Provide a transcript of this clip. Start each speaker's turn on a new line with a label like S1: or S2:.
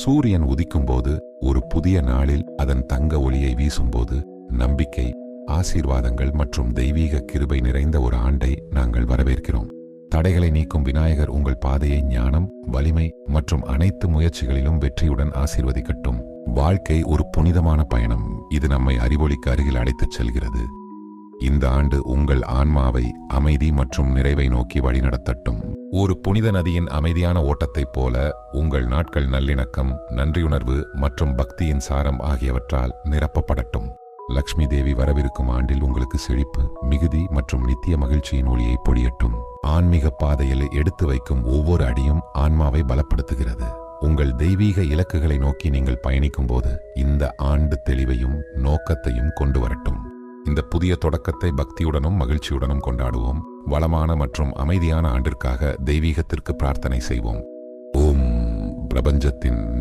S1: சூரியன் உதிக்கும்போது, ஒரு புதிய நாளில் அதன் தங்க ஒளியை வீசும்போது, நம்பிக்கை, ஆசீர்வாதங்கள் மற்றும் தெய்வீக கிருபை நிறைந்த ஒரு ஆண்டை நாங்கள் வரவேற்கிறோம். தடைகளை நீக்கும் விநாயகர் உங்கள் பாதையை ஞானம், வலிமை மற்றும் அனைத்து முயற்சிகளிலும் வெற்றியுடன் ஆசீர்வதிக்கட்டும். வாழ்க்கை ஒரு புனிதமான பயணம். இது நம்மை அறிவொளிக்கு அருகில் அழைத்துச் செல்கிறது. இந்த ஆண்டு உங்கள் ஆன்மாவை அமைதி மற்றும் நிறைவை நோக்கி வழிநடத்தட்டும். ஒரு புனித நதியின் அமைதியான ஓட்டத்தைப் போல உங்கள் நாட்கள் நல்லிணக்கம், நன்றியுணர்வு மற்றும் பக்தியின் சாரம் ஆகியவற்றால் நிரப்பப்படட்டும். லக்ஷ்மி தேவி வரவிருக்கும் ஆண்டில் உங்களுக்கு செழிப்பு, மிகுதி மற்றும் நித்திய மகிழ்ச்சியின் ஒளியை பொழியட்டும். ஆன்மீக பாதையில் எடுத்து வைக்கும் ஒவ்வொரு அடியும் ஆன்மாவை பலப்படுத்துகிறது. உங்கள் தெய்வீக இலக்குகளை நோக்கி நீங்கள் பயணிக்கும் போது இந்த ஆண்டு தெளிவையும் நோக்கத்தையும் கொண்டு வரட்டும். இந்த புதிய தொடக்கத்தை பக்தியுடனும் மகிழ்ச்சியுடனும் கொண்டாடுவோம். வளமான மற்றும் அமைதியான ஆண்டிற்காக தெய்வீகத்திற்கு பிரார்த்தனை செய்வோம். ஓம் பிரபஞ்சத்தின்